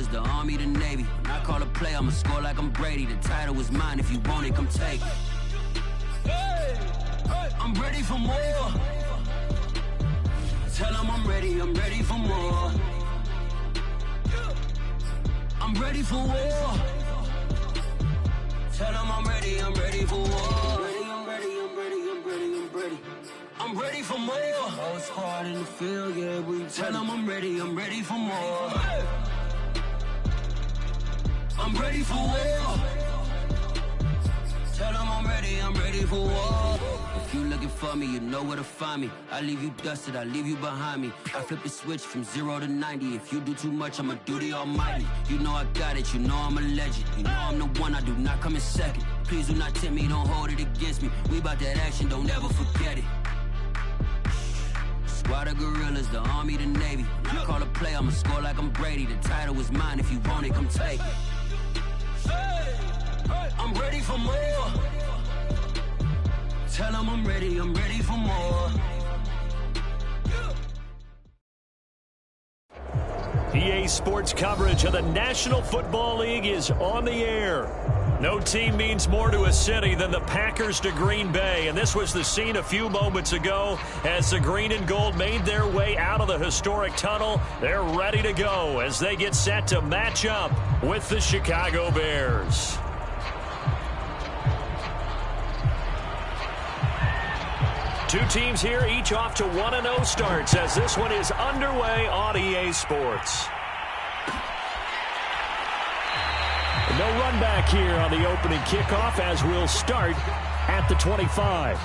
gorillas, the Army, the Navy. When I call a play, I'ma score like I'm Brady. The title is mine. If you want it, come take it. I'm ready for more. Tell them I'm ready for more. I'm ready for war. Tell them I'm ready for war. I'm ready for more. Whole squad in the field, yeah, we tell them I'm ready for more. I'm ready for war. Tell them I'm ready for war. If you looking for me, you know where to find me. I leave you dusted, I leave you behind me. I flip the switch from 0 to 90. If you do too much, I'ma do the almighty. You know I got it, you know I'm a legend. You know I'm the one, I do not come in second. Please do not tempt me, don't hold it against me. We about that action, don't ever forget it. Squad of gorillas, the Army, the Navy. When I call a play, I'ma score like I'm Brady. The title is mine, if you want it, come take it. I'm ready for more. Tell them I'm ready for more. EA Sports coverage of the National Football League is on the air. No team means more to a city than the Packers to Green Bay, and this was the scene a few moments ago as the green and gold made their way out of the historic tunnel. They're ready to go as they get set to match up with the Chicago Bears. Two teams here, each off to 1-0 starts as this one is underway on EA Sports. No run back here on the opening kickoff as we'll start at the 25.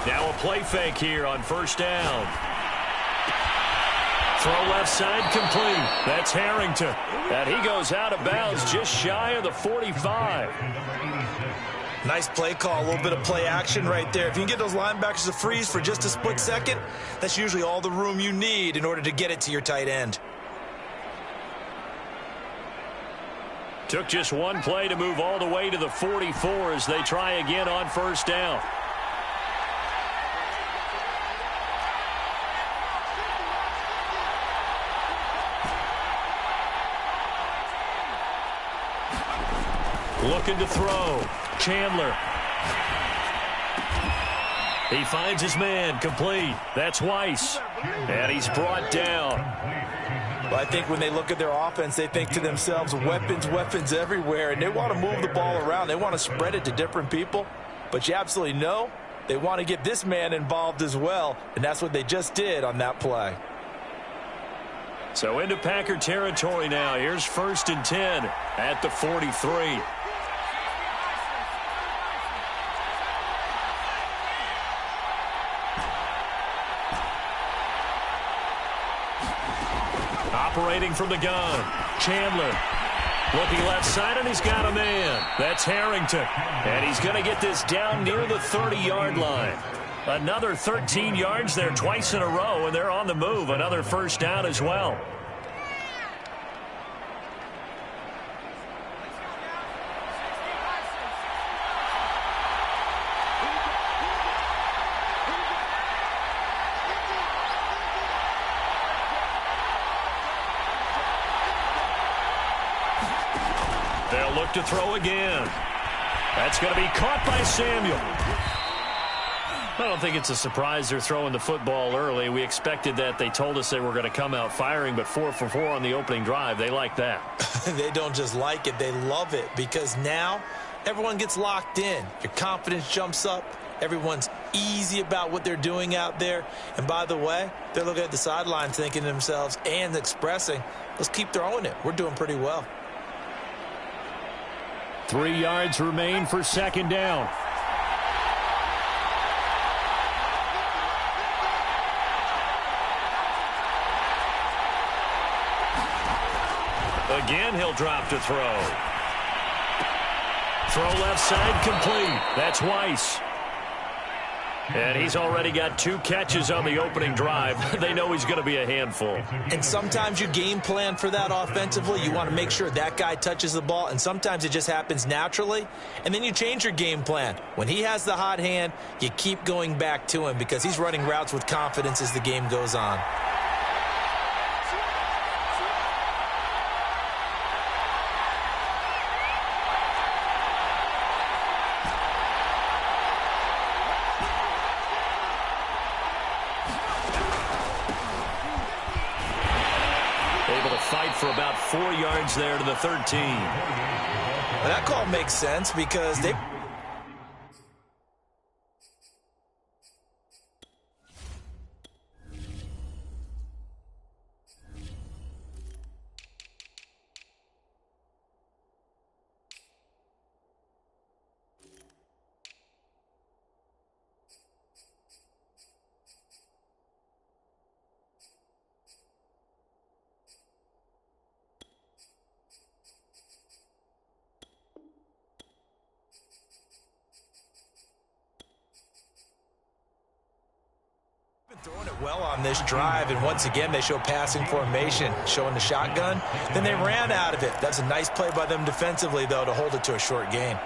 Now a play fake here on first down. Throw left side complete. That's Harrington. And he goes out of bounds just shy of the 45. Nice play call, a little bit of play action right there. If you can get those linebackers to freeze for just a split second, that's usually all the room you need in order to get it to your tight end. Took just one play to move all the way to the 44 as they try again on first down. Looking to throw. Chandler. He finds his man complete. That's Weiss. And he's brought down. Well, I think when they look at their offense, they think to themselves, weapons everywhere, and they want to move the ball around. They want to spread it to different people. But you absolutely know they want to get this man involved as well, and that's what they just did on that play. So into Packer territory now. Here's 1st and 10 at the 43. Operating from the gun, Chandler. Looking left side, and he's got a man. That's Harrington. And he's going to get this down near the 30-yard line. Another 13 yards there twice in a row, and they're on the move. Another first down as well. They'll look to throw again. That's going to be caught by Samuel. I don't think it's a surprise they're throwing the football early. We expected that. They told us they were going to come out firing, but 4 for 4 on the opening drive. They like that. They don't just like it, they love it, because now everyone gets locked in. Your confidence jumps up. Everyone's easy about what they're doing out there. And by the way, they're looking at the sideline thinking to themselves and expressing, let's keep throwing it. We're doing pretty well. 3 yards remain for second down. Again, he'll drop to throw. Throw left side complete. That's Weiss. And he's already got 2 catches on the opening drive. They know he's going to be a handful. And sometimes you game plan for that offensively. You want to make sure that guy touches the ball, and sometimes it just happens naturally. And then you change your game plan. When he has the hot hand, you keep going back to him because he's running routes with confidence as the game goes on. For about 4 yards there to the 13. Well, that call makes sense because they... throwing it well on this drive, and once again they show passing formation, showing the shotgun. Then they ran out of it. That's a nice play by them defensively, though, to hold it to a short gain.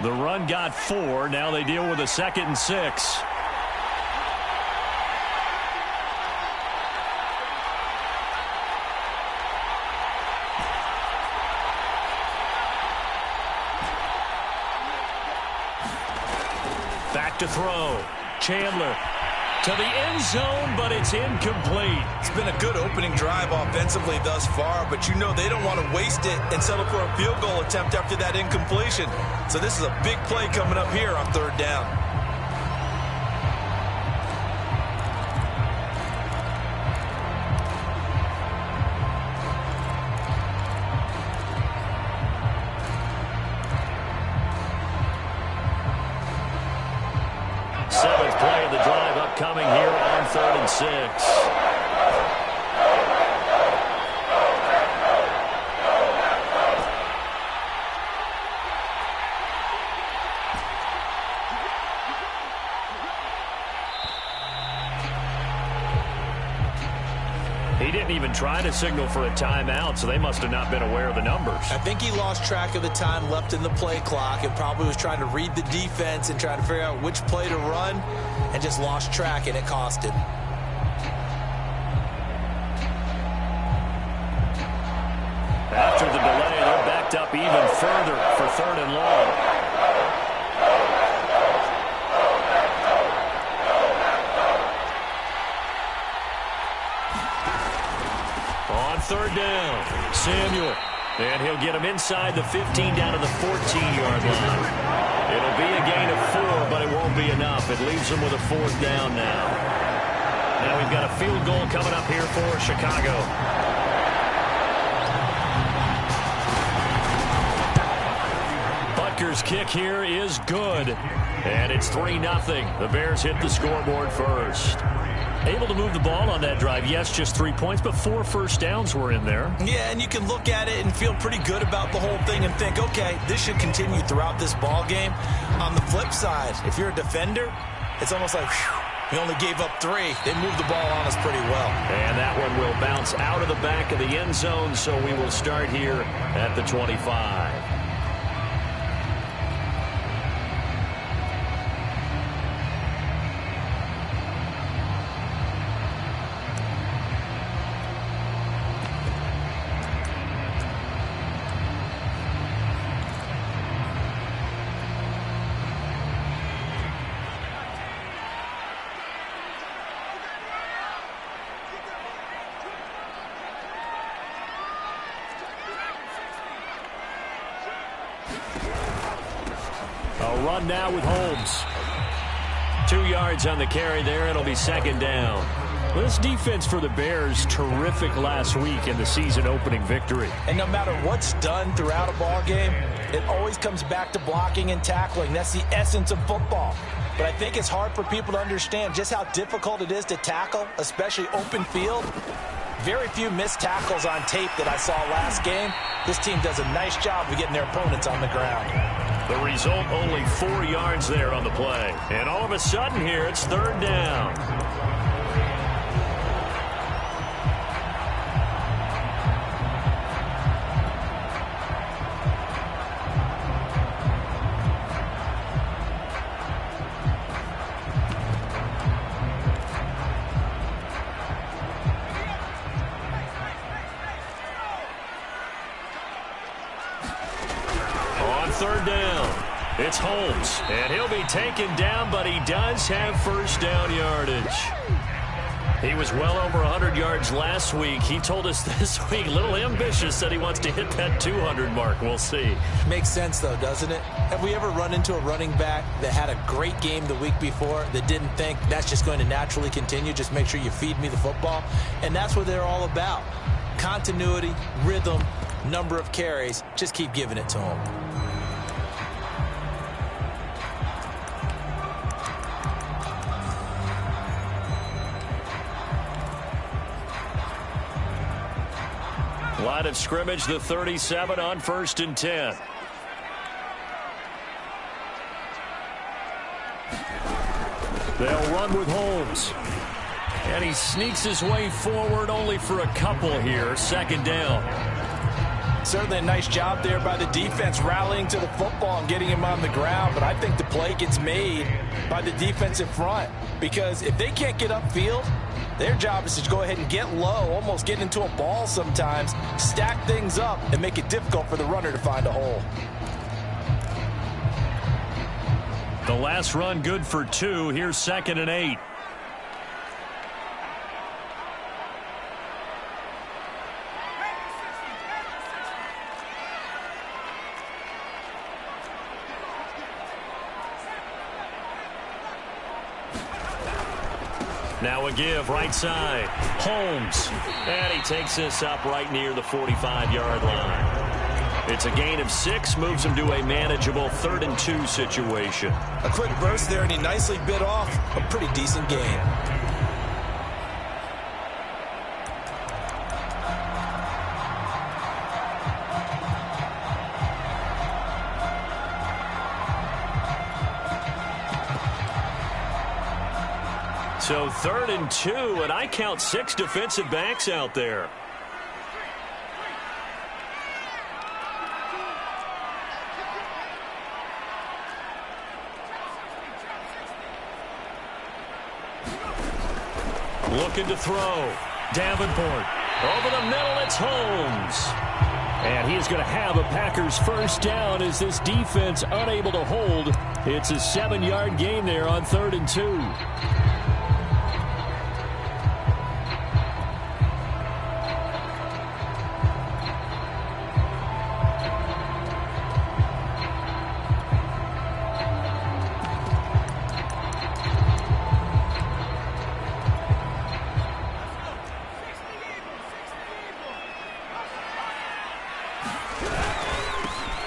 The run got 4. Now they deal with a 2nd and 6. To throw. Chandler to the end zone, but it's incomplete. It's been a good opening drive offensively thus far, but you know they don't want to waste it and settle for a field goal attempt after that incompletion. So this is a big play coming up here on 3rd down. Coming here on 3rd and 6. He didn't even try to signal for a timeout, so they must have not been aware of the numbers. I think he lost track of the time left in the play clock and probably was trying to read the defense and trying to figure out which play to run, and just lost track, and it cost him. After the delay, they're backed up even further for 3rd and long. On 3rd down, Samuel. And he'll get him inside the 15 down to the 14-yard line. It'll be a gain of 4, but it won't be enough. It leaves them with a 4th down now. Now we've got a field goal coming up here for Chicago. Butker's kick here is good. And it's 3-0. The Bears hit the scoreboard first. Able to move the ball on that drive. Yes, just 3 points, but 4 first downs were in there. Yeah, and you can look at it and feel pretty good about the whole thing and think, okay, this should continue throughout this ball game. On the flip side, if you're a defender, it's almost like, whew, we only gave up 3. They moved the ball on us pretty well. And that one will bounce out of the back of the end zone, so we will start here at the 25. A run now with Holmes. 2 yards on the carry there. It'll be 2nd down. Well, this defense for the Bears, terrific last week in the season-opening victory. And no matter what's done throughout a ball game, it always comes back to blocking and tackling. That's the essence of football. But I think it's hard for people to understand just how difficult it is to tackle, especially open field. Very few missed tackles on tape that I saw last game. This team does a nice job of getting their opponents on the ground. The result, only 4 yards there on the play. And all of a sudden here, it's third down. Third down. It's Holmes, and he'll be taken down, but he does have first down yardage. He was well over 100 yards last week. He told us this week, a little ambitious, that he wants to hit that 200 mark. We'll see. Makes sense, though, doesn't it? Have we ever run into a running back that had a great game the week before that didn't think that's just going to naturally continue? Just make sure you feed me the football. And that's what they're all about. Continuity, rhythm, number of carries. Just keep giving it to them. Line of scrimmage, the 37 on 1st and 10. They'll run with Holmes. And he sneaks his way forward only for a couple here. Second down. Certainly a nice job there by the defense rallying to the football and getting him on the ground. But I think the play gets made by the defensive front. Because if they can't get upfield, their job is to go ahead and get low, almost get into a ball sometimes, stack things up, and make it difficult for the runner to find a hole. The last run good for 2. Here's 2nd and 8. Now a give, right side. Holmes. And he takes this up right near the 45-yard line. It's a gain of 6, moves him to a manageable 3rd and 2 situation. A quick burst there, and he nicely bit off a pretty decent gain. So 3rd and 2, and I count 6 defensive backs out there. Looking to throw. Davenport. Over the middle, it's Holmes. And he's going to have a Packers first down as this defense unable to hold. It's a 7-yard gain there on 3rd and 2.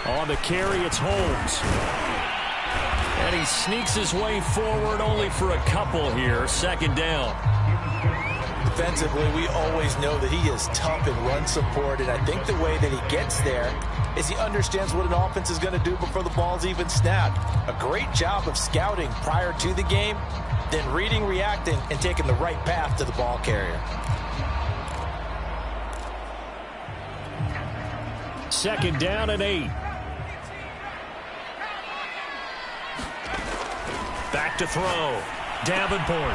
On the carry, it's Holmes. And he sneaks his way forward only for a couple here. 2nd down. Defensively, we always know that he is tough in run support, and I think the way that he gets there is he understands what an offense is going to do before the ball's even snapped. A great job of scouting prior to the game, then reading, reacting, and taking the right path to the ball carrier. 2nd down and 8. Back to throw. Davenport.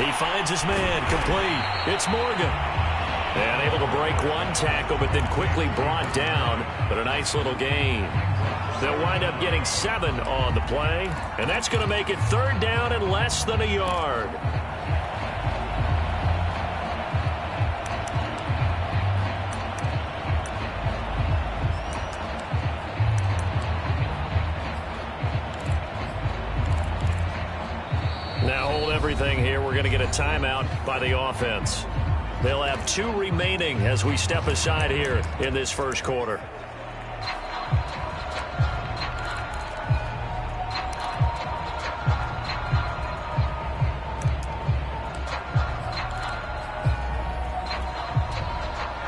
He finds his man. Complete. It's Morgan. And able to break one tackle, but then quickly brought down. But a nice little gain. They'll wind up getting 7 on the play. And that's going to make it 3rd down and less than a yard. Now hold everything here. here, we're going to get a timeout by the offense. They'll have 2 remaining as we step aside here in this first quarter.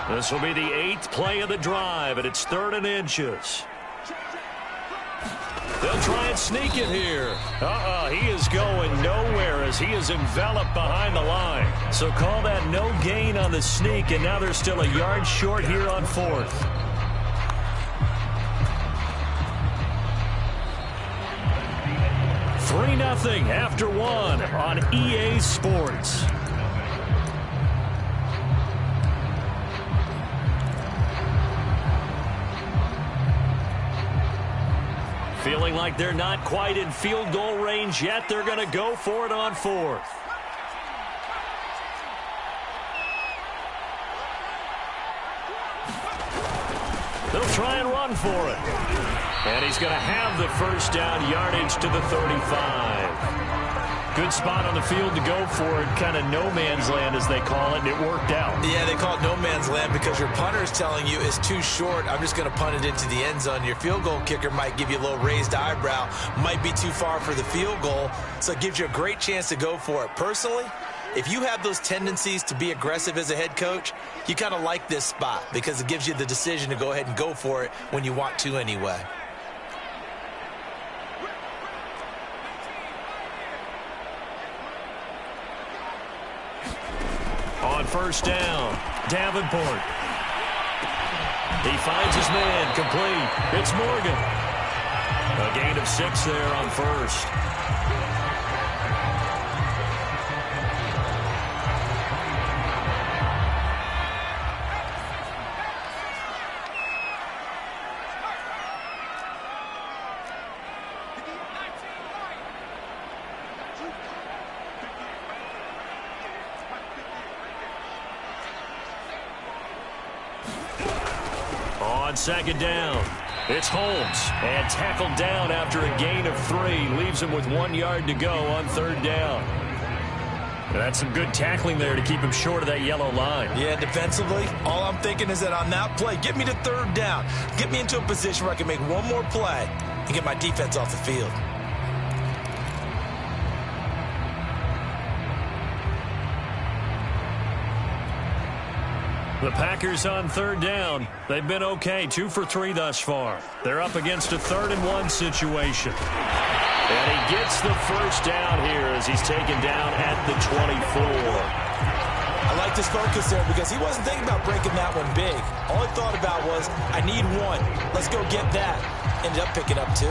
This will be the 8th play of the drive, and it's 3rd and inches. They'll try and sneak it here. He is going nowhere as he is enveloped behind the line. So call that no gain on the sneak, and now they're still a yard short here on 4th. $3-0 after 1 on EA Sports. Feeling like they're not quite in field goal range yet. They're going to go for it on 4th. They'll try and run for it. And he's going to have the first down, yardage to the 35. Good spot on the field to go for it. Kind of no man's land, as they call it, and it worked out. Yeah, they call it no man's land because your punter is telling you it's too short. I'm just going to punt it into the end zone. Your field goal kicker might give you a little raised eyebrow, might be too far for the field goal, so it gives you a great chance to go for it. Personally, if you have those tendencies to be aggressive as a head coach, you kind of like this spot because it gives you the decision to go ahead and go for it when you want to anyway. On first down, Davenport. He finds his man, complete. It's Morgan. A gain of 6 there on first. Second down. It's Holmes, and tackled down after a gain of 3. Leaves him with 1 yard to go on 3rd down. That's some good tackling there to keep him short of that yellow line. Yeah, defensively, all I'm thinking is that on that play, get me to 3rd down. Get me into a position where I can make one more play and get my defense off the field. The Packers on 3rd down. They've been okay, 2 for 3 thus far. They're up against a 3rd and 1 situation. And he gets the first down here as he's taken down at the 24. I like this focus there because he wasn't thinking about breaking that one big. All he thought about was, I need 1. Let's go get that. Ended up picking up 2.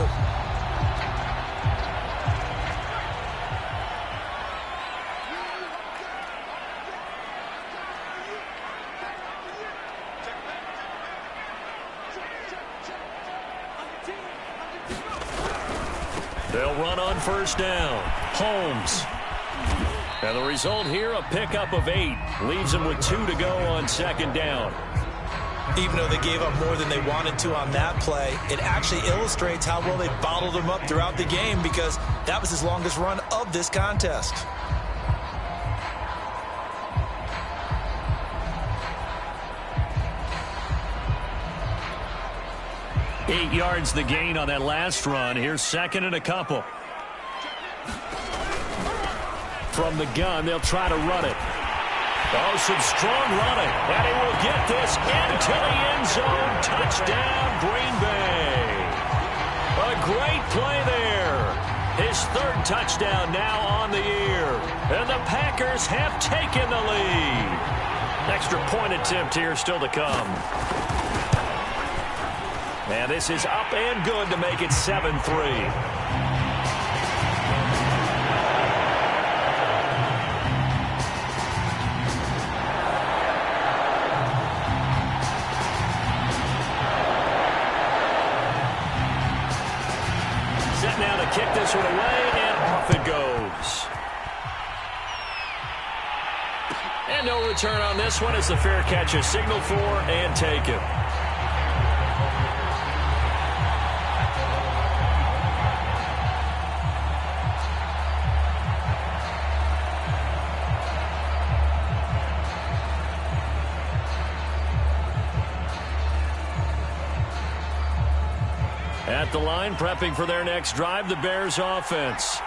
They'll run on first down. Holmes. And the result here, a pickup of 8. Leaves them with 2 to go on 2nd down. Even though they gave up more than they wanted to on that play, it actually illustrates how well they bottled him up throughout the game because that was his longest run of this contest. Eight yards the gain on that last run. Here's 2nd and a couple. From the gun, they'll try to run it. Oh, some strong running. And he will get this into the end zone. Touchdown, Green Bay. A great play there. His 3rd touchdown now on the year. And the Packers have taken the lead. Extra point attempt here still to come. And this is up and good to make it 7-3. Set now to kick this one away, and off it goes. And no return on this one as the fair catch is signaled for and taken. at the line, prepping for their next drive, the Bears offense.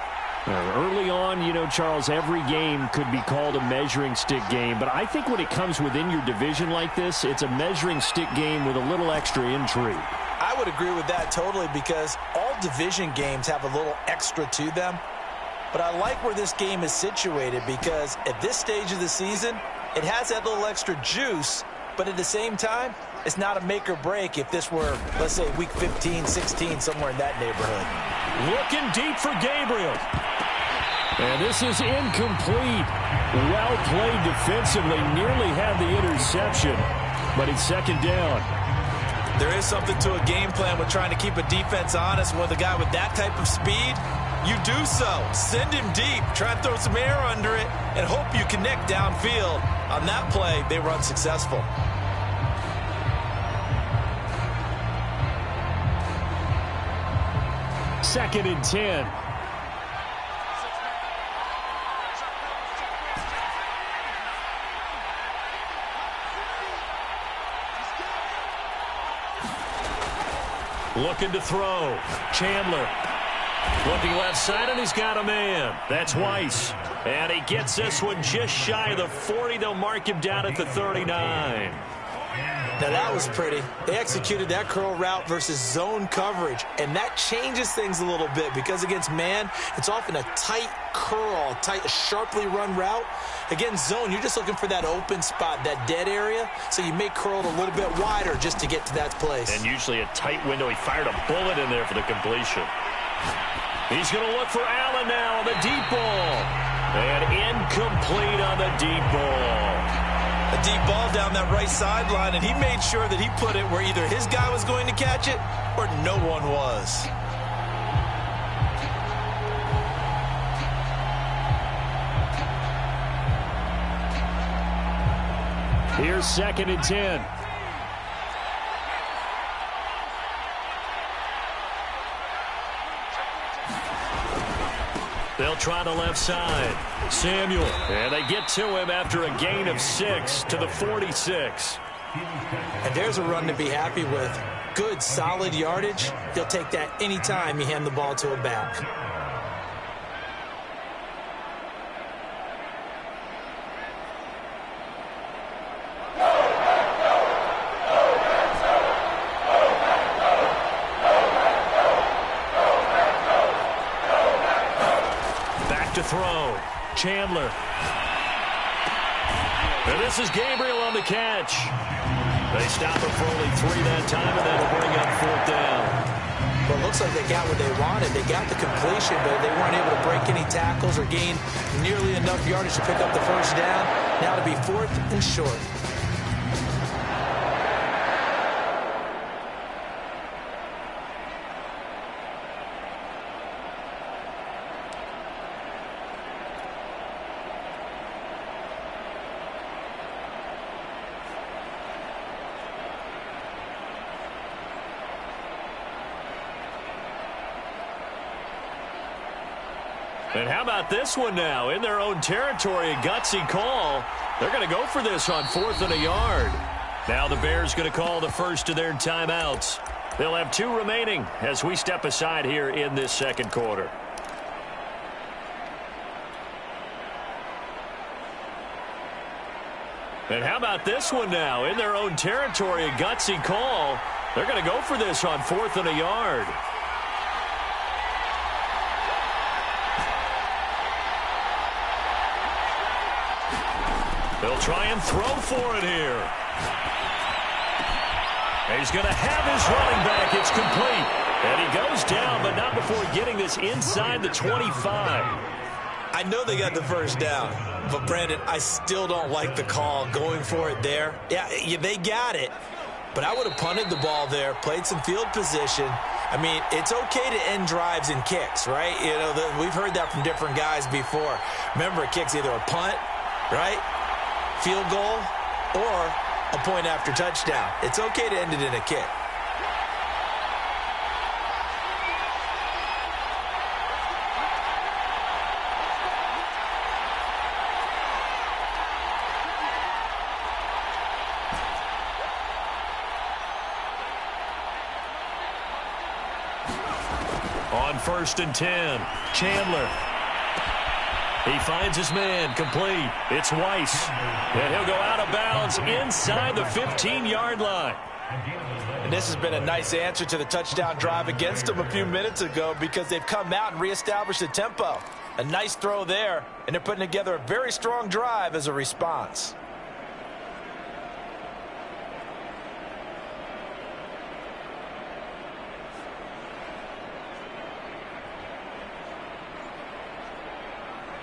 Early on, you know, Charles, every game could be called a measuring stick game. But I think when it comes within your division like this, it's a measuring stick game with a little extra intrigue. I would agree with that totally, because all division games have a little extra to them. But I like where this game is situated, because at this stage of the season, it has that little extra juice. But at the same time, it's not a make or break if this were, let's say, week 15, 16, somewhere in that neighborhood. Looking deep for Gabriel. And this is incomplete. Well played defensively. Nearly had the interception, but it's second down. There is something to a game plan with trying to keep a defense honest. With a guy with that type of speed, you do so. Send him deep. Try and throw some air under it and hope you connect downfield. On that play, they were unsuccessful. Second and 10. Looking to throw. Chandler. Looking left side, and he's got a man. That's Weiss. And he gets this one just shy of the 40. They'll mark him down at the 39. Now that was pretty. They executed that curl route versus zone coverage, and that changes things a little bit, because against man, it's often a tight curl, sharply run route. Against zone, you're just looking for that open spot, that dead area, so you may curl it a little bit wider just to get to that place. And usually a tight window. He fired a bullet in there for the completion. He's going to look for Allen now on the deep ball. And incomplete on the deep ball. A deep ball down that right sideline, and he made sure that he put it where either his guy was going to catch it or no one was. Here's second and 10. They'll try the left side. Samuel. And they get to him after a gain of 6 to the 46. And there's a run to be happy with. Good, solid yardage. He'll take that anytime you hand the ball to a back. Throw. Chandler. And this is Gabriel on the catch. They stop him for only 3 that time, and that'll bring up fourth down. Well, it looks like they got what they wanted. They got the completion, but they weren't able to break any tackles or gain nearly enough yardage to pick up the first down. Now to be fourth and short. And how about this one now? In their own territory, a gutsy call. They're going to go for this on 4th and a yard. Now the Bears going to call the first of their timeouts. They'll have 2 remaining as we step aside here in this second quarter. And how about this one now? In their own territory, a gutsy call. They're going to go for this on 4th and a yard. They'll try and throw for it here. And he's going to have his running back. It's complete. And he goes down, but not before getting this inside the 25. I know they got the first down, but Brandon, I still don't like the call going for it there. Yeah, they got it, but I would have punted the ball there, played some field position. I mean, it's okay to end drives and kicks, right? You know, we've heard that from different guys before. Remember, a kick's either a punt, right, field goal, or a point after touchdown. It's okay to end it in a kick. 1st and 10. Chandler. He finds his man, complete. It's Weiss. And he'll go out of bounds inside the 15-yard line. And this has been a nice answer to the touchdown drive against them a few minutes ago because they've come out and reestablished the tempo. A nice throw there, and they're putting together a very strong drive as a response.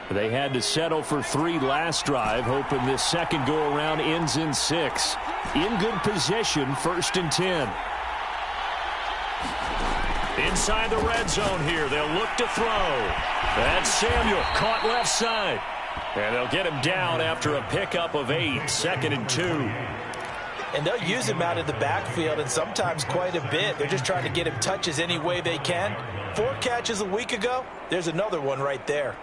They had to settle for 3 last drive, hoping this second go-around ends in 6. In good position, 1st and 10. Inside the red zone here, they'll look to throw. That's Samuel, caught left side. And they'll get him down after a pickup of 8, 2nd and 2. And they'll use him out in the backfield, and sometimes quite a bit. They're just trying to get him touches any way they can. 4 catches a week ago, there's another one right there.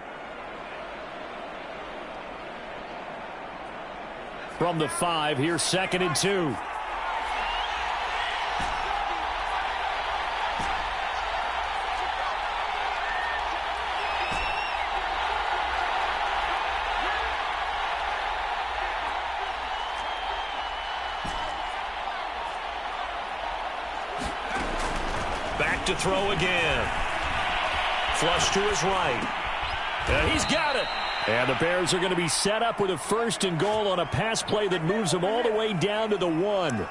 From the 5, here's 2nd and 2. Back to throw again. Flush to his right. And he's got it. And the Bears are going to be set up with a 1st and goal on a pass play that moves them all the way down to the 1.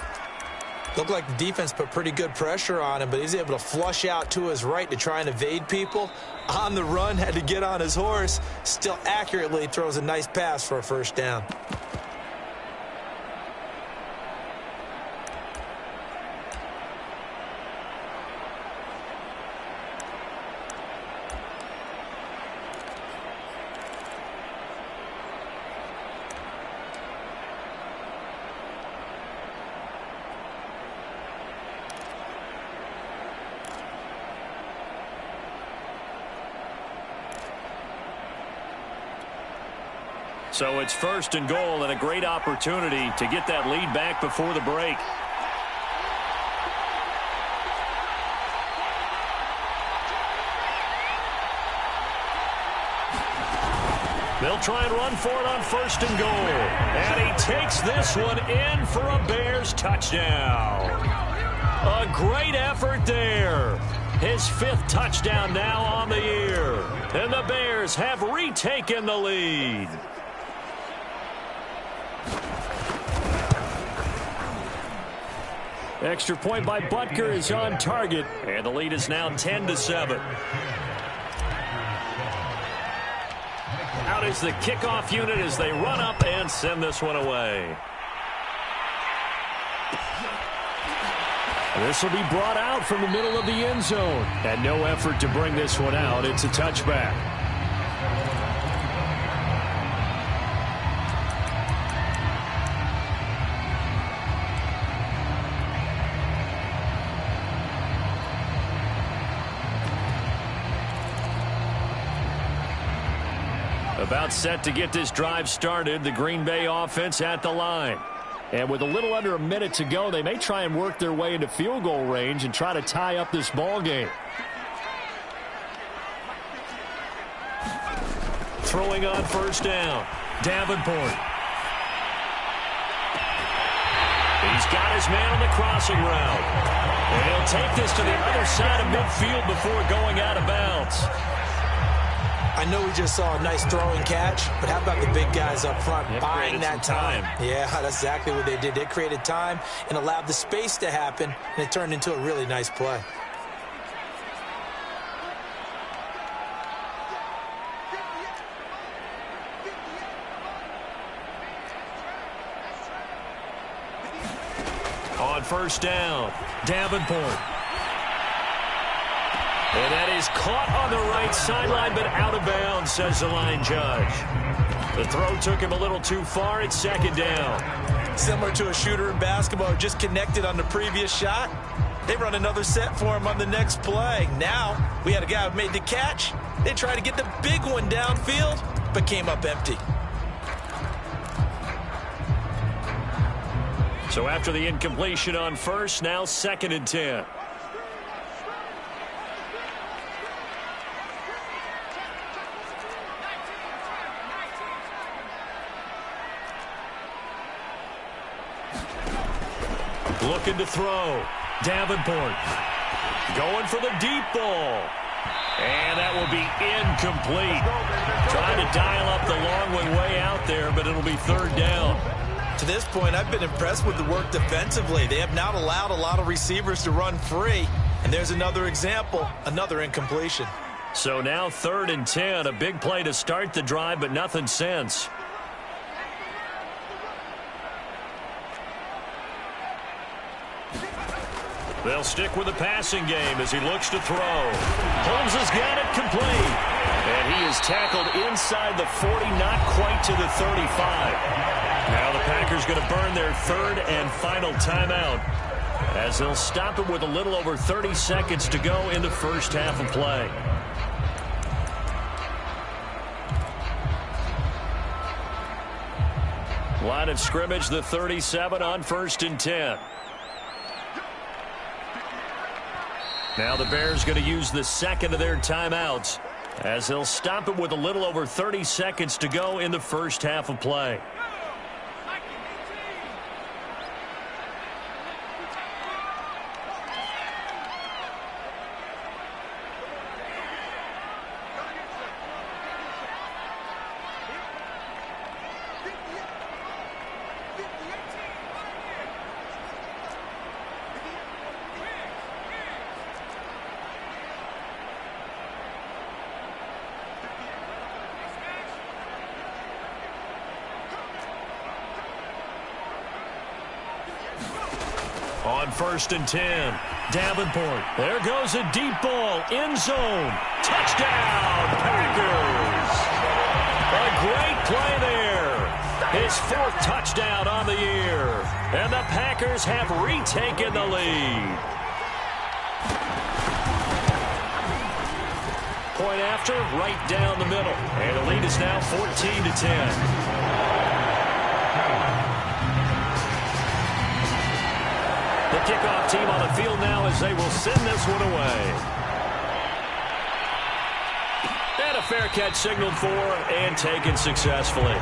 Looked like the defense put pretty good pressure on him, but he's able to flush out to his right to try and evade people. On the run, had to get on his horse. Still accurately throws a nice pass for a 1st down. So it's 1st and goal and a great opportunity to get that lead back before the break. They'll try and run for it on 1st and goal. And he takes this one in for a Bears touchdown. A great effort there. His 5th touchdown now on the year. And the Bears have retaken the lead. Extra point by Butker is on target, and the lead is now 10-7. Out is the kickoff unit as they run up and send this one away. This will be brought out from the middle of the end zone, and no effort to bring this one out. It's a touchback. About set to get this drive started, the Green Bay offense at the line. And with a little under a minute to go, they may try and work their way into field goal range and try to tie up this ball game. Throwing on 1st down, Davenport. He's got his man on the crossing route. And he'll take this to the other side of midfield before going out of bounds. I know we just saw a nice throwing catch, but how about the big guys up front buying that time? Yeah, that's exactly what they did. They created time and allowed the space to happen, and it turned into a really nice play. On 1st down, Davenport. And that is caught on the right sideline, but out of bounds, says the line judge. The throw took him a little too far. It's 2nd down. Similar to a shooter in basketball, just connected on the previous shot. They run another set for him on the next play. Now, we had a guy who made the catch. They tried to get the big one downfield, but came up empty. So after the incompletion on 1st, now 2nd and 10. Looking to throw. Davenport going for the deep ball. And that will be incomplete. Trying to dial up the long way out there, but it'll be third down. To this point, I've been impressed with the work defensively. They have not allowed a lot of receivers to run free. And there's another example, another incompletion. So now 3rd and 10, a big play to start the drive, but nothing since. They'll stick with the passing game as he looks to throw. Holmes has got it complete. And he is tackled inside the 40, not quite to the 35. Now the Packers going to burn their 3rd and final timeout, as they'll stop it with a little over 30 seconds to go in the first half of play. Line of scrimmage, the 37 on 1st and 10. Now the Bears going to use the second of their timeouts, as they'll stop it with a little over 30 seconds to go in the first half of play. On 1st and 10, Davenport. There goes a deep ball, end zone. Touchdown, Packers. A great play there. His 4th touchdown on the year. And the Packers have retaken the lead. Point after, right down the middle. And the lead is now 14-10. The kickoff team on the field now as they will send this one away. And a fair catch signaled for and taken successfully.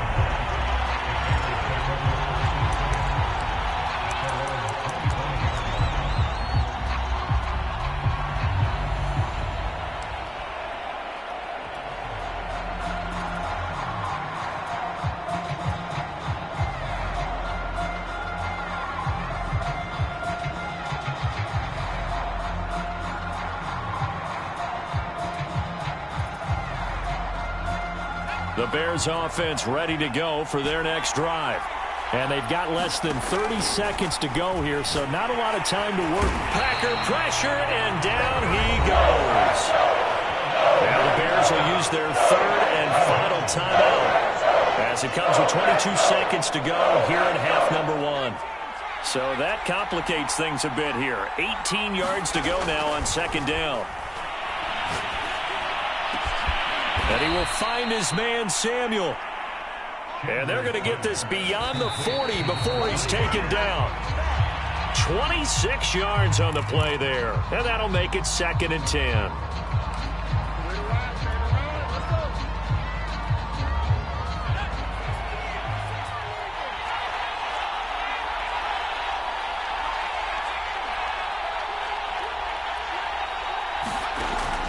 The Bears offense ready to go for their next drive. And they've got less than 30 seconds to go here, so not a lot of time to work. Packer pressure, and down he goes. Now the Bears will use their 3rd and final timeout, as it comes with 22 seconds to go here in half number 1. So that complicates things a bit here. 18 yards to go now on 2nd down. And he will find his man, Samuel. And they're going to get this beyond the 40 before he's taken down. 26 yards on the play there. And that'll make it 2nd and 10.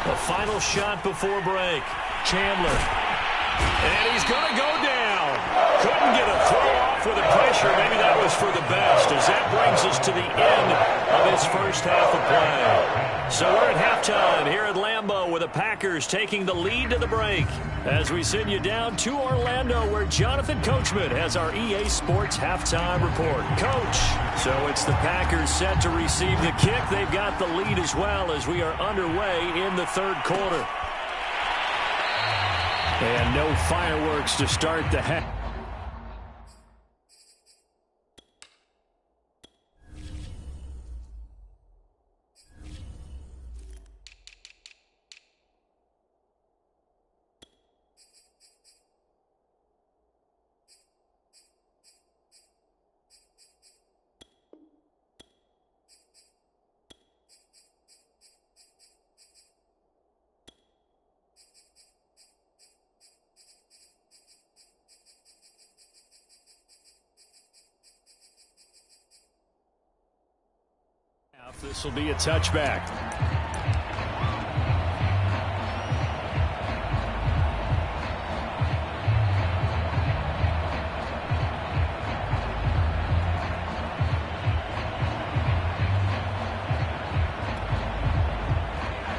The final shot before break. Chandler. And he's going to go down. Couldn't get a throw off with the pressure. Maybe that was for the best, as that brings us to the end of his first half of play. So we're at halftime here at Lambeau, with the Packers taking the lead to the break, as we send you down to Orlando, where Jonathan Coachman has our EA Sports halftime report. Coach, so it's the Packers set to receive the kick. They've got the lead as well, as we are underway in the 3rd quarter. And no fireworks to start the half. This will be a touchback.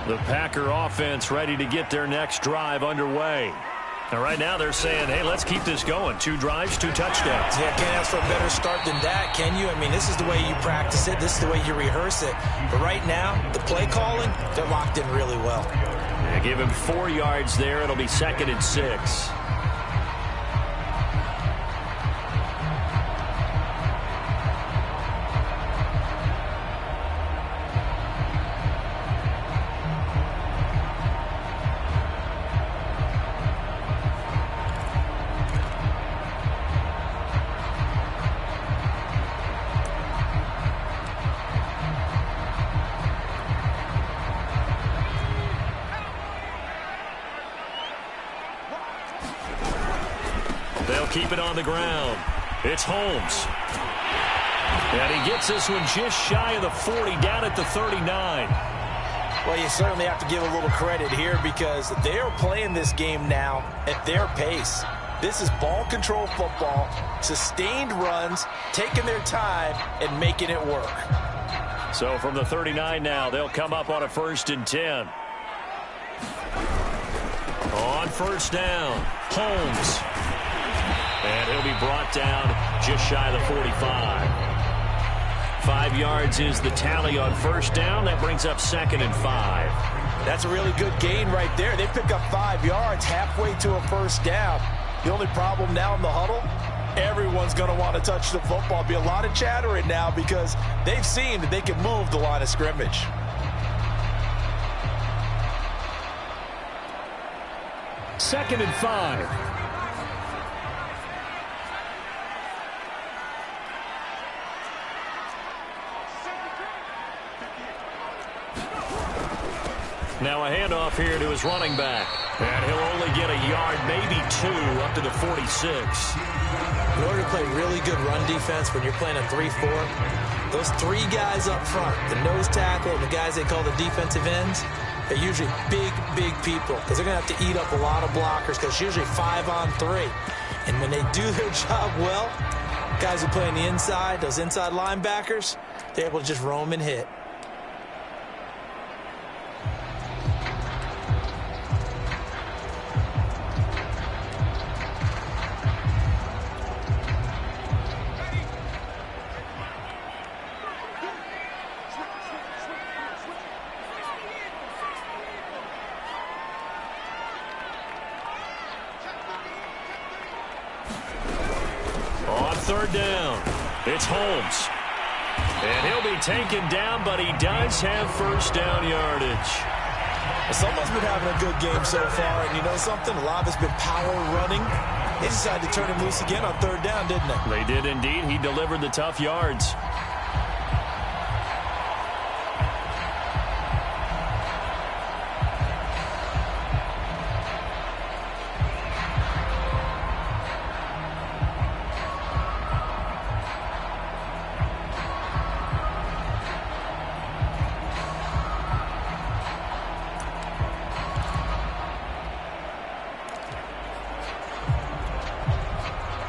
The Packer offense ready to get their next drive underway. And right now they're saying, hey, let's keep this going. 2 drives, 2 touchdowns. Yeah, can't ask for a better start than that, can you? I mean, this is the way you practice it. This is the way you rehearse it. But right now, the play calling, they're locked in really well. Yeah, give him 4 yards there. It'll be 2nd and 6. They'll keep it on the ground. It's Holmes. And he gets this one just shy of the 40, down at the 39. Well, you certainly have to give a little credit here because they are playing this game now at their pace. This is ball control football, sustained runs, taking their time and making it work. So from the 39 now, they'll come up on a 1st and 10. On 1st down, Holmes. And he'll be brought down just shy of the 45. 5 yards is the tally on 1st down. That brings up 2nd and 5. That's a really good gain right there. They pick up 5 yards halfway to a 1st down. The only problem now in the huddle, everyone's going to want to touch the football. Be a lot of chattering now because they've seen that they can move the line of scrimmage. Second and 5. Now a handoff here to his running back. And he'll only get a yard, maybe 2, up to the 46. In order to play really good run defense when you're playing a 3-4, those 3 guys up front, the nose tackle and the guys they call the defensive ends, they're usually big, big people because they're going to have to eat up a lot of blockers because it's usually 5 on 3. And when they do their job well, guys who play on the inside, those inside linebackers, they're able to just roam and hit. On 3rd down, it's Holmes. And he'll be taken down, but he does have 1st down yardage. Well, someone's been having a good game so far, and you know something? A lot of it's been power running. They decided to turn him loose again on 3rd down, didn't they? They did indeed. He delivered the tough yards.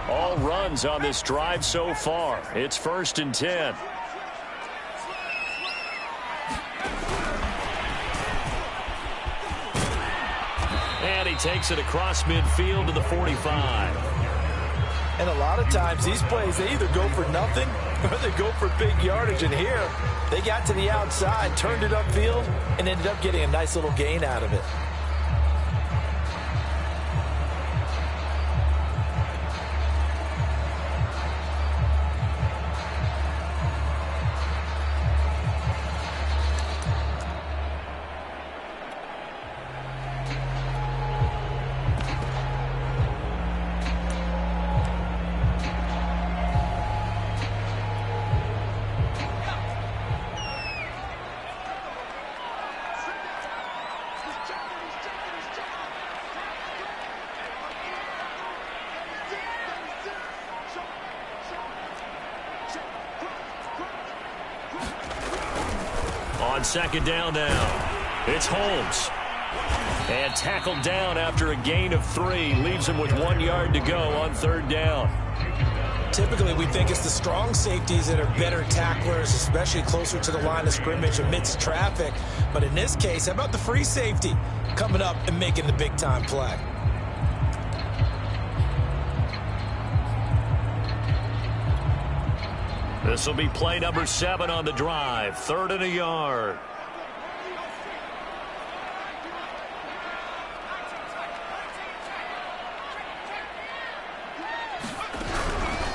All runs on this drive so far. It's 1st and 10. And he takes it across midfield to the 45. And a lot of times these plays, they either go for nothing or they go for big yardage. And here, they got to the outside, turned it upfield, and ended up getting a nice little gain out of it. on second down now. It's Holmes. And tackled down after a gain of 3. Leaves him with 1 yard to go on third down. Typically, we think it's the strong safeties that are better tacklers, especially closer to the line of scrimmage amidst traffic. But in this case, how about the free safety coming up and making the big-time play? This will be play number 7 on the drive. 3rd and a yard.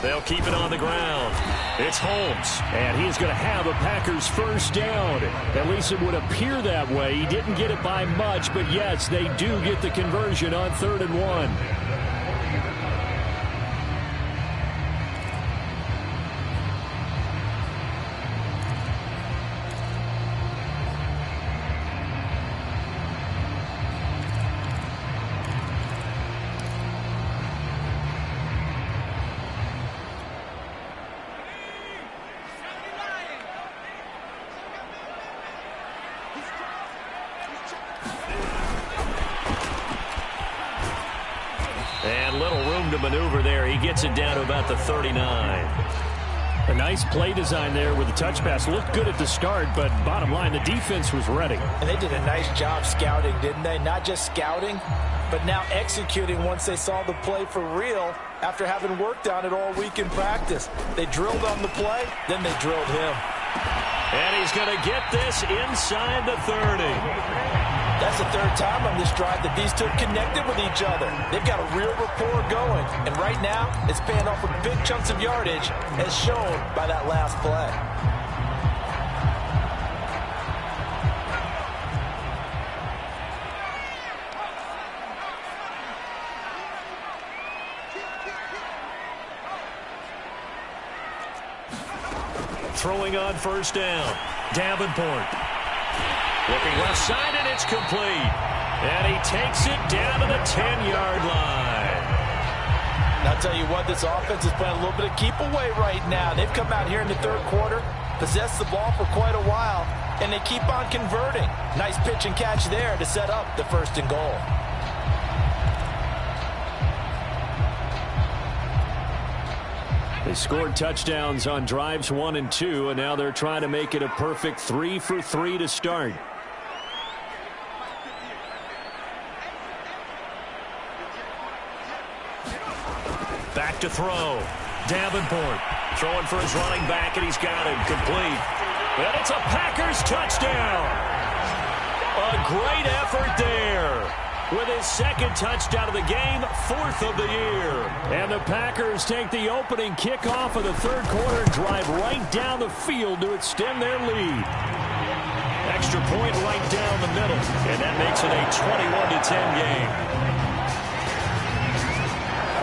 They'll keep it on the ground. It's Holmes. And he's going to have a Packers first down. At least it would appear that way. He didn't get it by much, but yes, they do get the conversion on 3rd and 1. And little room to maneuver there. He gets it down to about the 39. A nice play design there with the touch pass. Looked good at the start, but bottom line, the defense was ready. And they did a nice job scouting, didn't they? Not just scouting, but now executing once they saw the play for real after having worked on it all week in practice. They drilled on the play, then they drilled him. And he's going to get this inside the 30. That's the 3rd time on this drive that these two have connected with each other. They've got a real rapport going. And right now, it's paying off with big chunks of yardage, as shown by that last play. Throwing on first down. Davenport. Looking left side, and it's complete. And he takes it down to the 10-yard line. And I'll tell you what, this offense is playing a little bit of keep away right now. They've come out here in the 3rd quarter, possessed the ball for quite a while, and they keep on converting. Nice pitch and catch there to set up the 1st and goal. They scored touchdowns on drives 1 and 2, and now they're trying to make it a perfect 3 for 3 to start. Back to throw. Davenport throwing for his running back, and he's got him complete. And it's a Packers touchdown. A great effort there. With his 2nd touchdown of the game, 4th of the year. And the Packers take the opening kickoff of the 3rd quarter and drive right down the field to extend their lead. Extra point right down the middle, and that makes it a 21-10 game.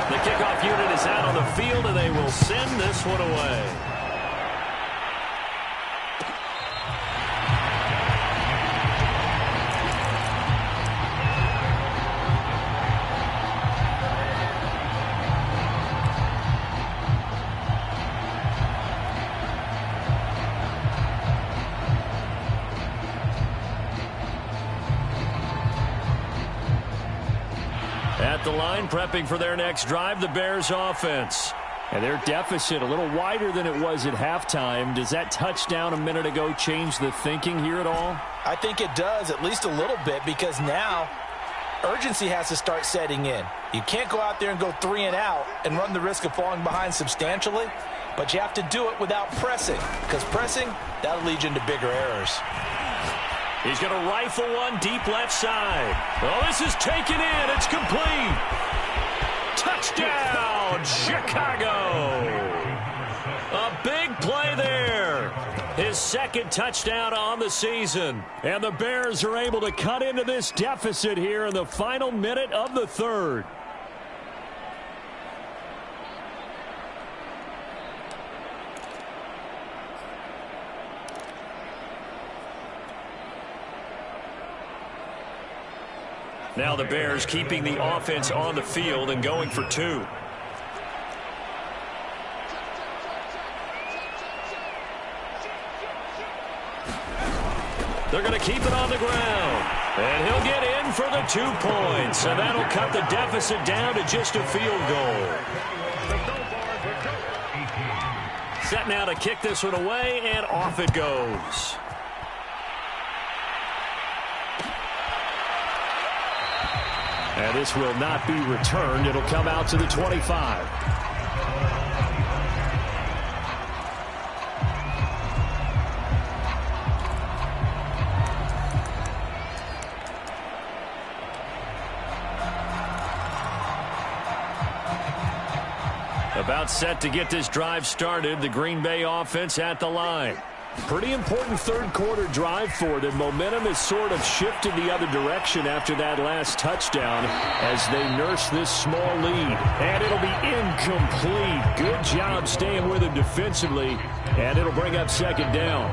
The kickoff unit is out on the field, and they will send this one away. At the line, prepping for their next drive, the Bears offense. And their deficit a little wider than it was at halftime. Does that touchdown a minute ago change the thinking here at all? I think it does, at least a little bit, because now urgency has to start setting in. You can't go out there and go 3 and out and run the risk of falling behind substantially, but you have to do it without pressing, because pressing, that'll lead you into bigger errors. He's going to rifle one deep left side. Oh, this is taken in. It's complete. Touchdown, Chicago. A big play there. His 2nd touchdown on the season. And the Bears are able to cut into this deficit here in the final minute of the 3rd. Now the Bears keeping the offense on the field and going for 2. They're going to keep it on the ground. And he'll get in for the 2 points. And that'll cut the deficit down to just a field goal. Set now to kick this one away, and off it goes. And this will not be returned. It'll come out to the 25. About set to get this drive started. The Green Bay offense at the line. Pretty important third quarter drive for them. Momentum has sort of shifted the other direction after that last touchdown as they nurse this small lead. And it'll be incomplete. Good job staying with him defensively. And it'll bring up second down.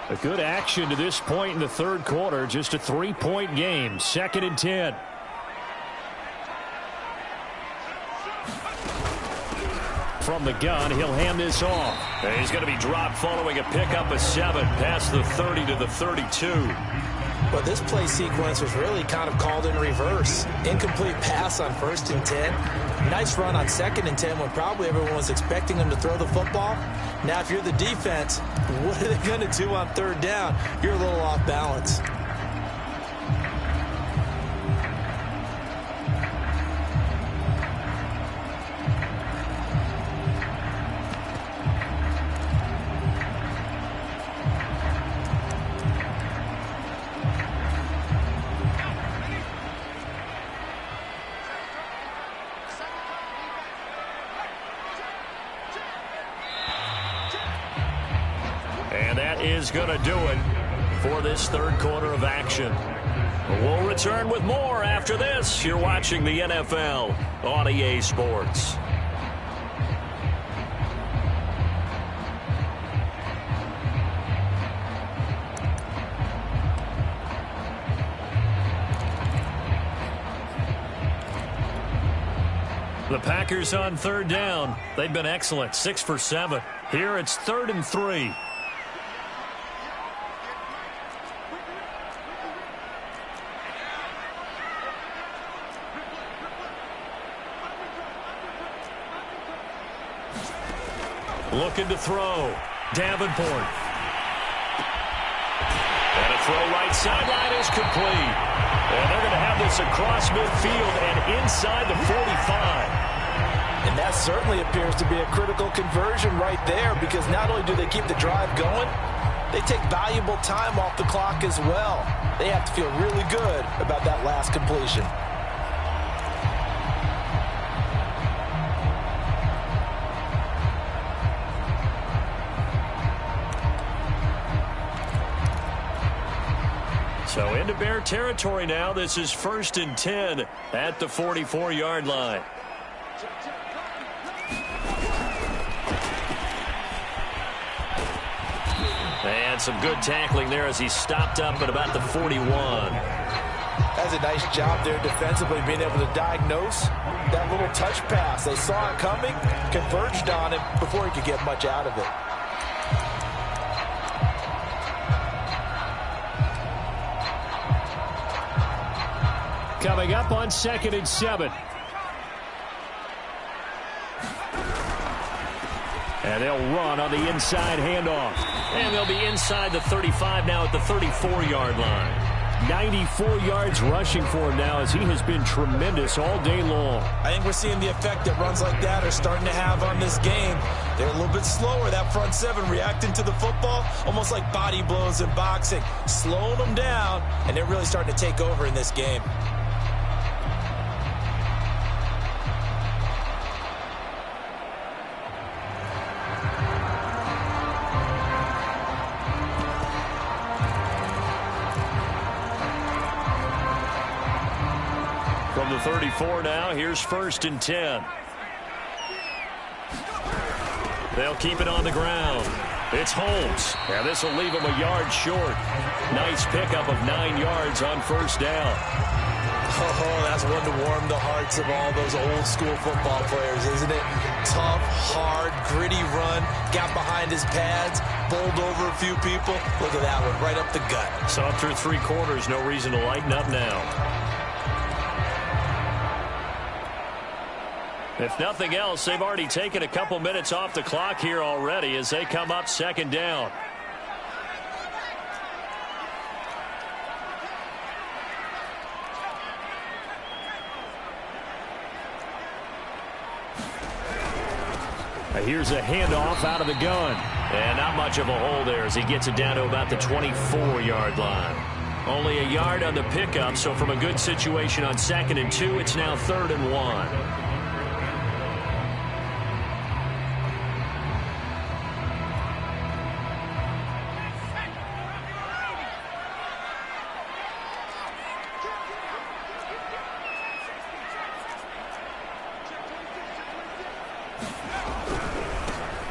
A good action to this point in the third quarter. Just a 3-point game. 2nd and 10. From the gun, he'll hand this off. And he's going to be dropped following a pickup of 7 past the 30 to the 32. But this play sequence was really kind of called in reverse. Incomplete pass on 1st and 10. Nice run on 2nd and 10 when probably everyone was expecting him to throw the football. Now, if you're the defense, what are they going to do on 3rd down? You're a little off balance. And that is going to do it for this third quarter of action. We'll return with more after this. You're watching the NFL on EA Sports. The Packers on 3rd down. They've been excellent, 6 for 7. Here it's 3rd and 3. Looking to throw. Davenport. And a throw right sideline is complete. And they're going to have this across midfield and inside the 45. And that certainly appears to be a critical conversion right there, because not only do they keep the drive going, they take valuable time off the clock as well. They have to feel really good about that last completion. So into Bear territory now. This is 1st and 10 at the 44-yard line. And some good tackling there as he stopped up at about the 41. That's a nice job there defensively, being able to diagnose that little touch pass. They saw it coming, converged on it before he could get much out of it. Coming up on 2nd and 7. And they'll run on the inside handoff. And they'll be inside the 35 now at the 34-yard line. 94 yards rushing for him now, as he has been tremendous all day long. I think we're seeing the effect that runs like that are starting to have on this game. They're a little bit slower, that front seven, reacting to the football, almost like body blows in boxing, slowing them down, and they're really starting to take over in this game. From the 34 now, here's 1st and 10. They'll keep it on the ground. It's Holmes. Now this will leave him a yard short. Nice pickup of 9 yards on first down. Oh, that's one to warm the hearts of all those old school football players, isn't it? Tough, hard, gritty run. Got behind his pads, bowled over a few people. Look at that one, right up the gut. Saw it through 3 quarters. No reason to lighten up now. If nothing else, they've already taken a couple minutes off the clock here already as they come up second down. Here's a handoff out of the gun. And not much of a hole there as he gets it down to about the 24-yard line. Only a yard on the pickup, so from a good situation on 2nd and 2, it's now 3rd and 1.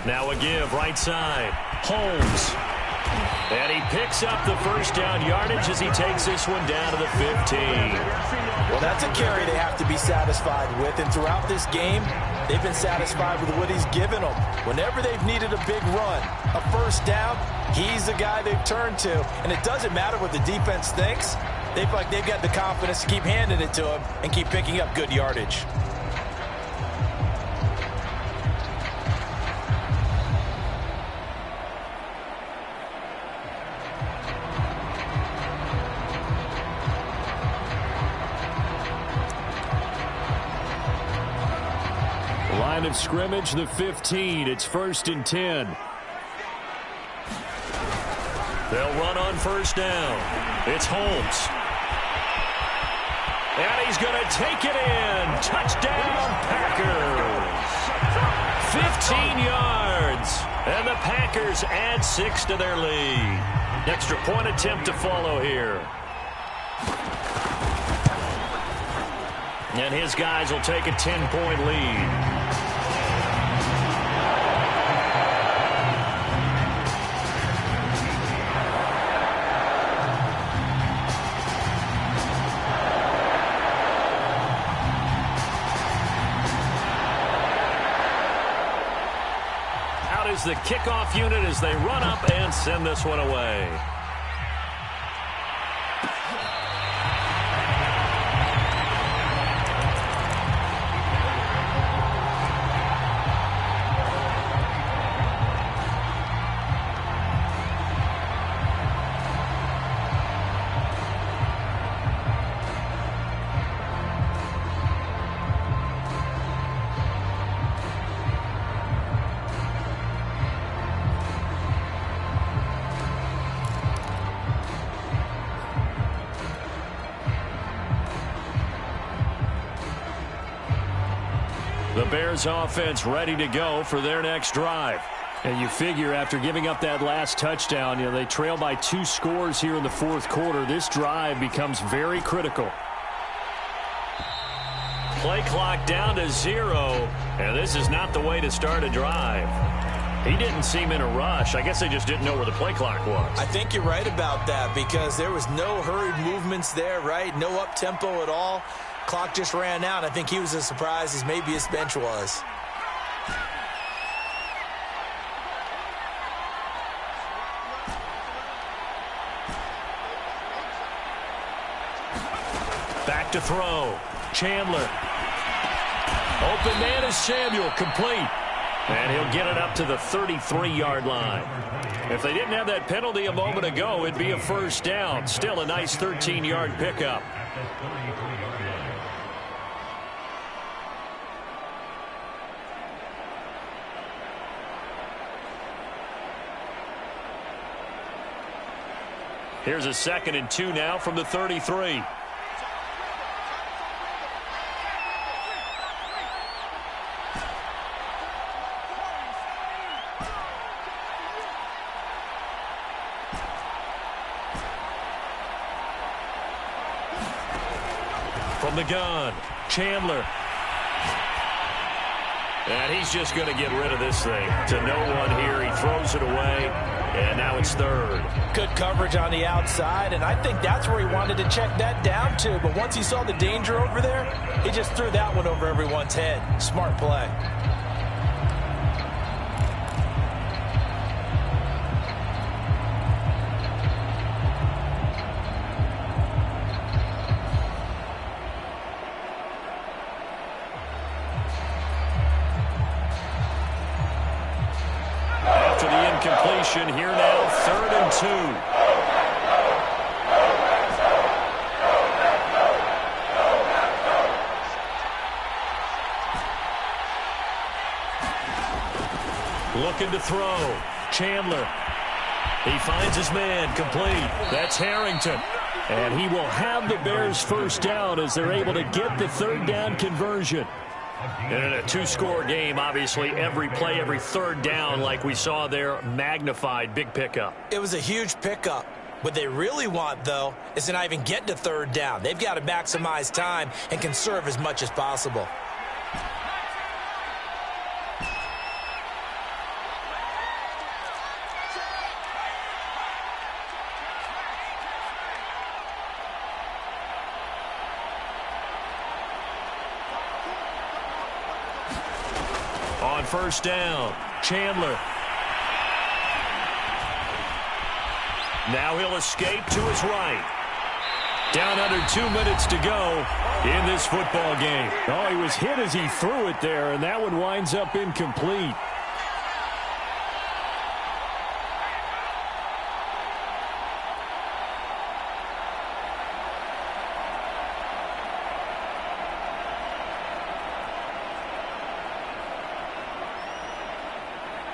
Now a give right side. Holmes. And he picks up the first down yardage as he takes this one down to the 15. Well, that's a carry they have to be satisfied with. And throughout this game, they've been satisfied with what he's given them. Whenever they've needed a big run, a first down, he's the guy they've turned to. And it doesn't matter what the defense thinks. They feel like they've got the confidence to keep handing it to him and keep picking up good yardage. Line of scrimmage, the 15. It's 1st and 10. They'll run on first down. It's Holmes. And he's going to take it in. Touchdown, Packers. 15 yards. And the Packers add 6 to their lead. Extra point attempt to follow here. And his guys will take a 10-point lead. Out is the kickoff unit as they run up and send this one away. The Bears offense ready to go for their next drive. And you figure after giving up that last touchdown, they trail by 2 scores here in the 4th quarter. This drive becomes very critical. Play clock down to 0, and this is not the way to start a drive. He didn't seem in a rush. I guess they just didn't know where the play clock was. I think you're right about that because there was no hurried movements there, right? No up-tempo at all. Clock just ran out. I think he was as surprised as maybe his bench was. Back to throw. Chandler. Open man is Samuel. Complete. And he'll get it up to the 33-yard line. If they didn't have that penalty a moment ago, it'd be a first down. Still a nice 13-yard pickup. Here's a 2nd and 2 now from the 33. From the gun, Chandler. And he's just going to get rid of this thing. To no one here. He throws it away, and now it's third. Good coverage on the outside, and I think that's where he wanted to check that down to. But once he saw the danger over there, he just threw that one over everyone's head. Smart play. Completion here now, 3rd and 2. Looking to throw. Chandler. He finds his man, complete. That's Harrington. And he will have the Bears first down as they're able to get the 3rd down conversion. And in a 2-score game, obviously, every play, every 3rd down, like we saw there, magnified. Big pickup. It was a huge pickup. What they really want, though, is to not even get to 3rd down. They've got to maximize time and conserve as much as possible. On 1st down, Chandler. Now he'll escape to his right. Down under 2 minutes to go in this football game. Oh, he was hit as he threw it there, and that one winds up incomplete.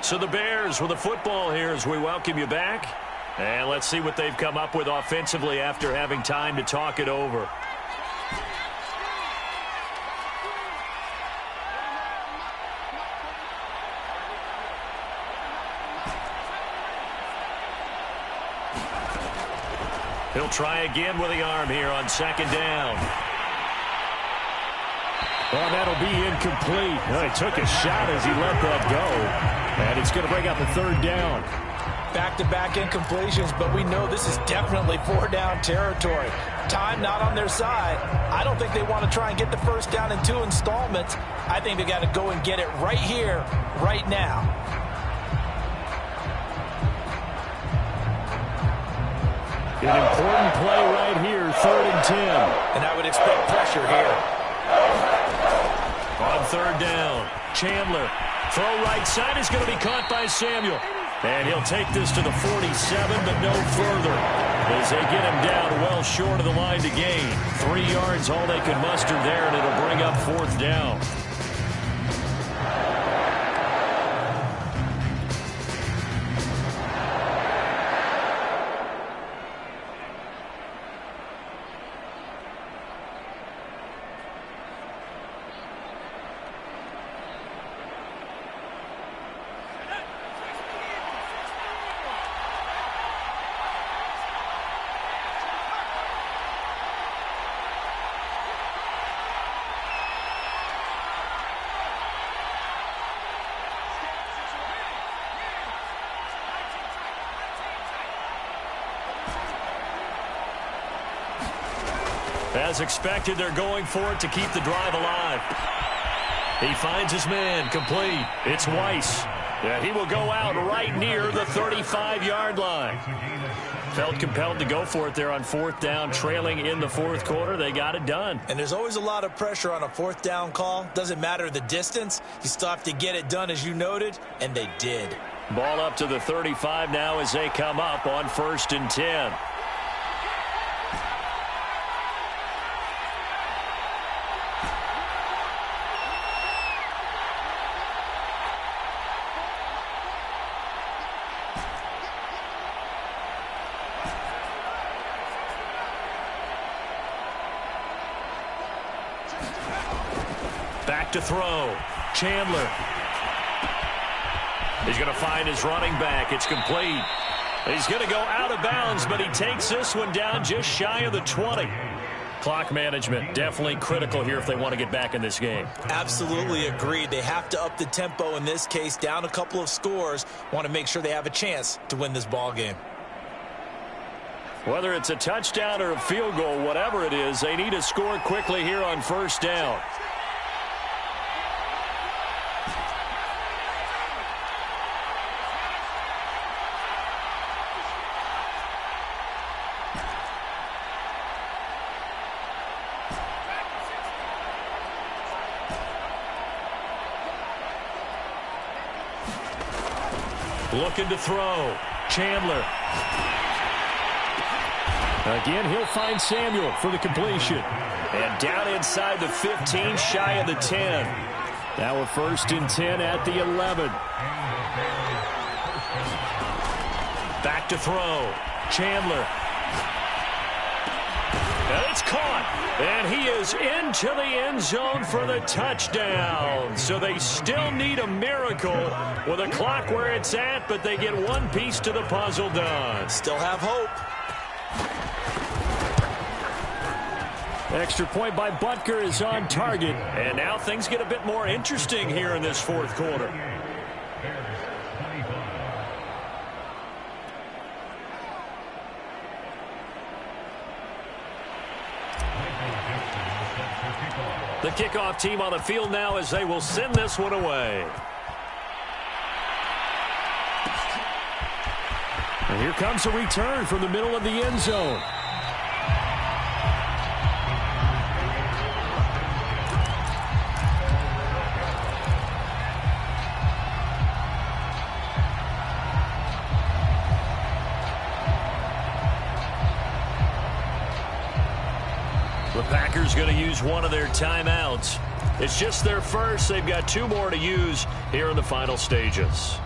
So the Bears with the football here as we welcome you back. And let's see what they've come up with offensively after having time to talk it over. He'll try again with the arm here on 2nd down. Well, that'll be incomplete. Well, he took a shot as he let that go. And it's going to bring up a 3rd down. Back-to-back incompletions, but we know this is definitely 4-down territory. Time not on their side. I don't think they want to try and get the 1st down in 2 installments. I think they got to go and get it right here, right now. An important play right here, 3rd and 10. And I would expect pressure here. On 3rd down, Chandler. Throw right side is going to be caught by Samuel. And he'll take this to the 47, but no further, as they get him down well short of the line to gain. 3 yards, all they can muster there, and it'll bring up 4th down. As expected, they're going for it to keep the drive alive. He finds his man, complete. It's Weiss. Yeah, he will go out right near the 35-yard line. Felt compelled to go for it there on 4th down, trailing in the 4th quarter. They got it done. And there's always a lot of pressure on a 4th down call. Doesn't matter the distance. You still have to get it done, as you noted, and they did. Ball up to the 35 now as they come up on 1st and 10. Back to throw. Chandler. He's going to find his running back. It's complete. He's going to go out of bounds, but he takes this one down just shy of the 20. Clock management, definitely critical here if they want to get back in this game. Absolutely agreed. They have to up the tempo in this case, down a couple of scores. Want to make sure they have a chance to win this ball game. Whether it's a touchdown or a field goal, whatever it is, they need to score quickly here on first down. Looking to throw. Chandler. Again, he'll find Samuel for the completion. And down inside the 15, shy of the 10. Now a 1st and 10 at the 11. Back to throw. Chandler. And it's caught. And he is into the end zone for the touchdown. So they still need a miracle with a clock where it's at, but they get one piece to the puzzle done. Still have hope. Extra point by Butker is on target. And now things get a bit more interesting here in this fourth quarter. The kickoff team on the field now as they will send this one away. And here comes a return from the middle of the end zone. The Packers going to use one of their timeouts. It's just their first. They've got 2 more to use here in the final stages.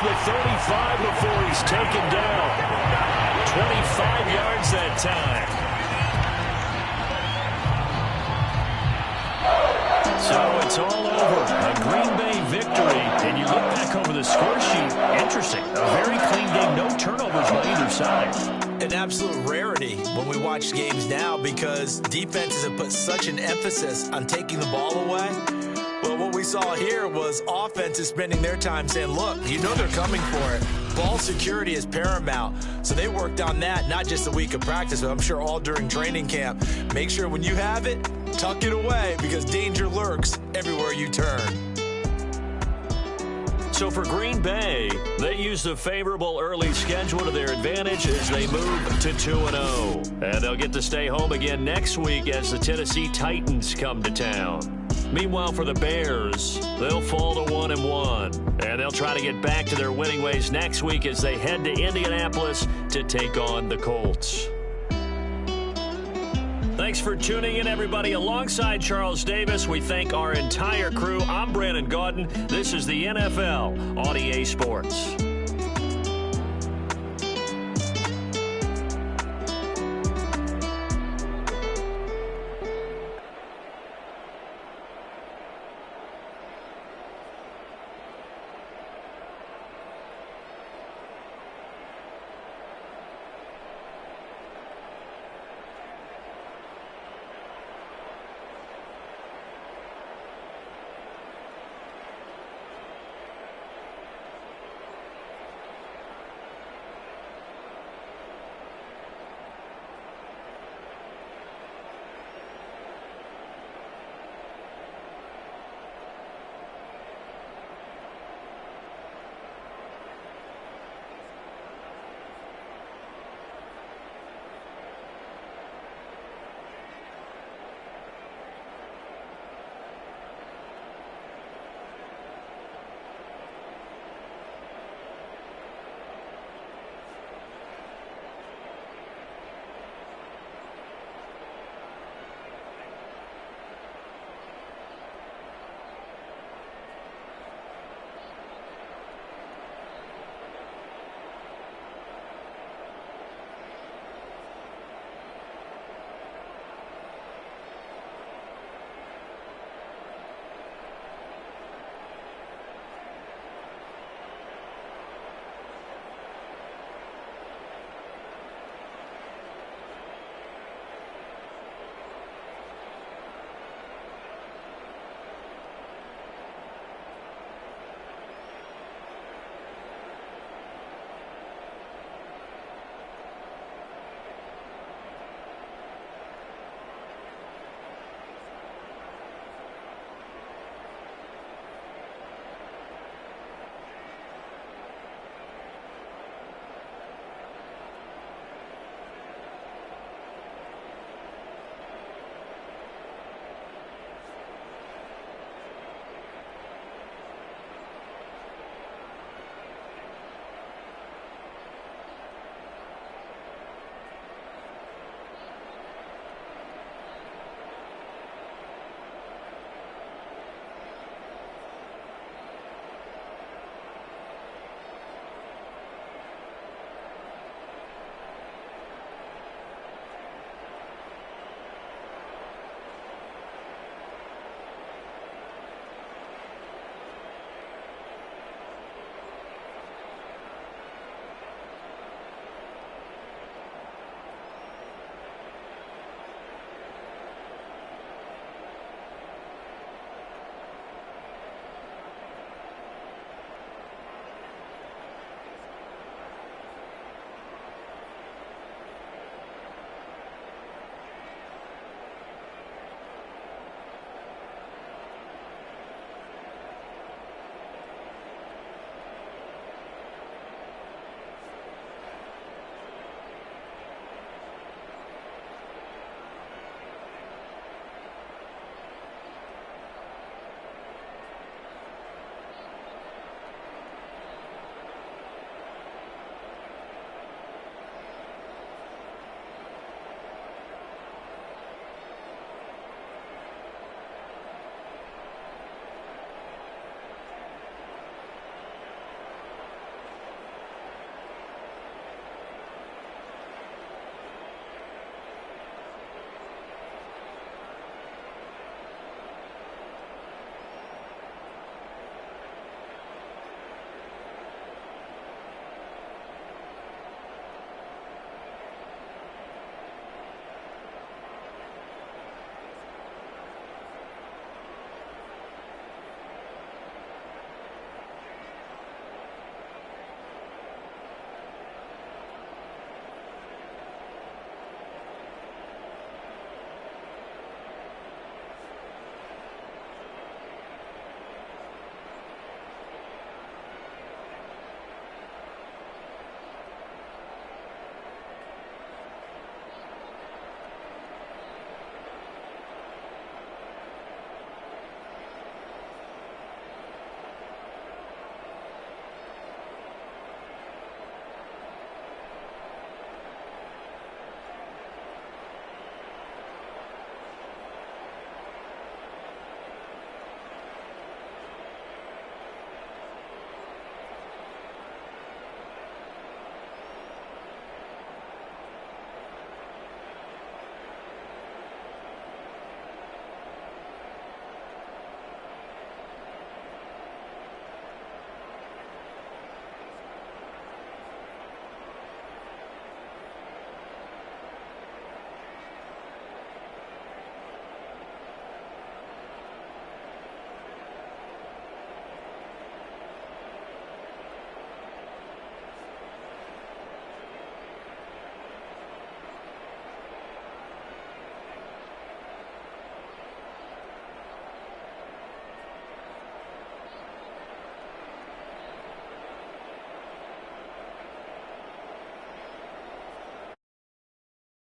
The 35 before he's taken down. 25 yards that time. So it's all over. A Green Bay victory. And you look back over the score sheet. Interesting. A very clean game. No turnovers by either side. An absolute rarity when we watch games now because defenses have put such an emphasis on taking the ball away. Well, what we saw here was offenses spending their time saying, look, you know they're coming for it. Ball security is paramount. So they worked on that, not just a week of practice, but I'm sure all during training camp. Make sure when you have it, tuck it away because danger lurks everywhere you turn. So for Green Bay, they use the favorable early schedule to their advantage as they move to 2-0. And they'll get to stay home again next week as the Tennessee Titans come to town. Meanwhile, for the Bears, they'll fall to 1-1. And they'll try to get back to their winning ways next week as they head to Indianapolis to take on the Colts. Thanks for tuning in, everybody. Alongside Charles Davis, we thank our entire crew. I'm Brandon Gaudin. This is the NFL on EA Sports.